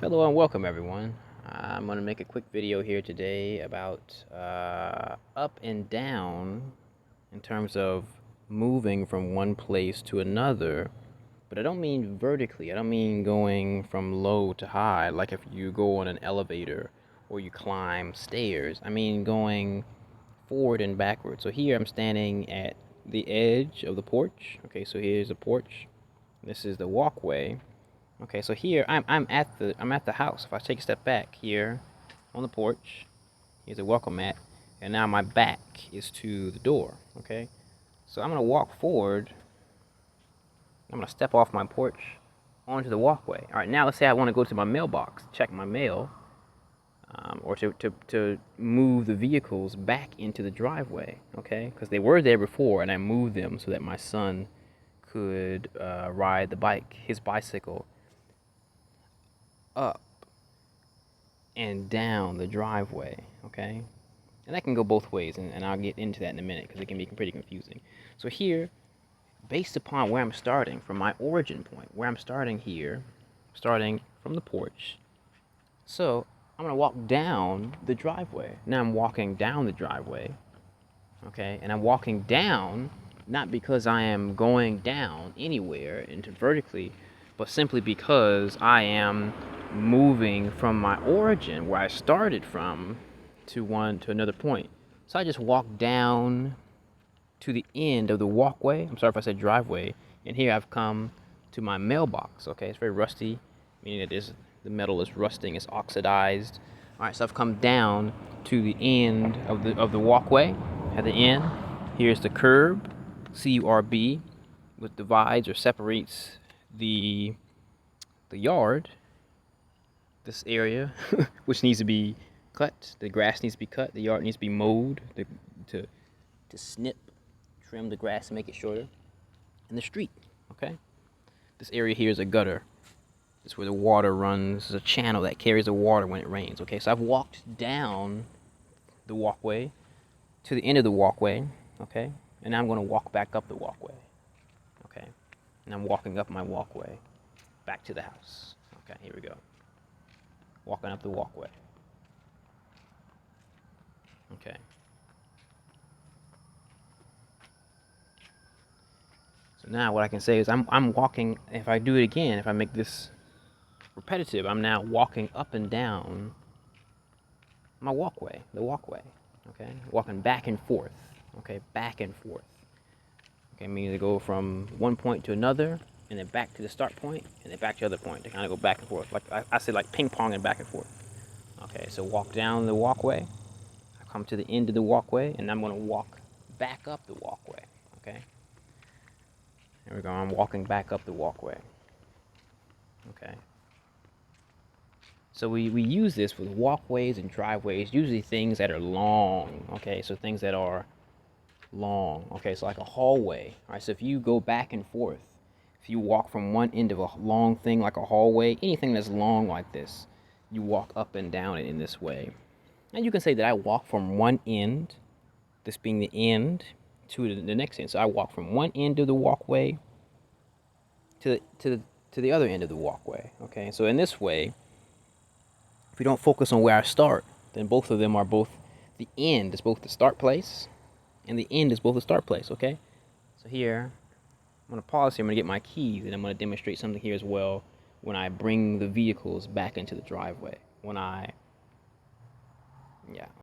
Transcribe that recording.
Hello and welcome everyone. I'm going to make a quick video here today about up and down in terms of moving from one place to another, but I don't mean vertically. I don't mean going from low to high like if you go on an elevator or you climb stairs. I mean going forward and backward. So here I'm standing at the edge of the porch. Okay, so here's the porch. This is the walkway. Okay, so here I'm at the house. If I take a step back here on the porch, here's a welcome mat, and now my back is to the door. Okay, so I'm gonna walk forward. I'm gonna step off my porch onto the walkway. All right, now let's say I want to go to my mailbox, check my mail, or to move the vehicles back into the driveway. Okay, because they were there before, and I moved them so that my son could ride his bicycle up and down the driveway, okay? And that can go both ways, and I'll get into that in a minute because it can be pretty confusing. So here, based upon where I'm starting, from my origin point, where I'm starting here, starting from the porch, so I'm gonna walk down the driveway. Now I'm walking down the driveway, okay? And I'm walking down, not because I am going down anywhere into vertically, but simply because I am moving from my origin, where I started from, to another point. So I just walk down to the end of the walkway. I'm sorry if I said driveway. And here I've come to my mailbox. Okay, it's very rusty, meaning that the metal is rusting, it's oxidized. All right, so I've come down to the end of the walkway. At the end, here's the curb, CURB, which divides or separates the yard, this area, which needs to be cut. The grass needs to be cut. The yard needs to be mowed to trim the grass and make it shorter. And the street, okay? This area here is a gutter. This is where the water runs. There's a channel that carries the water when it rains, okay? So I've walked down the walkway to the end of the walkway, okay? And now I'm going to walk back up the walkway, okay? And I'm walking up my walkway back to the house. Okay, here we go. Walking up the walkway. Okay. So now what I can say is I'm walking, if I do it again, if I make this repetitive, I'm now walking up and down my walkway, the walkway. Okay? Walking back and forth. Okay, back and forth. Okay, meaning to go from one point to another, and then back to the start point, and then back to the other point. They kind of go back and forth. Like I say, like ping pong and back and forth. Okay, so walk down the walkway. I come to the end of the walkway, and I'm going to walk back up the walkway. Okay? There we go. I'm walking back up the walkway. Okay? So we use this with walkways and driveways, usually things that are long. Okay, so things that are long. Okay, so like a hallway. All right, so if you go back and forth, if you walk from one end of a long thing like a hallway, anything that's long like this, you walk up and down it in this way. And you can say that I walk from one end, this being the end, to the next end. So I walk from one end of the walkway to the other end of the walkway. Okay, so in this way, if we don't focus on where I start, then both of them are both the end is both the start place, and the end is both the start place. Okay, so here I'm going to pause here. I'm going to get my keys, and I'm going to demonstrate something here as well when I bring the vehicles back into the driveway. When I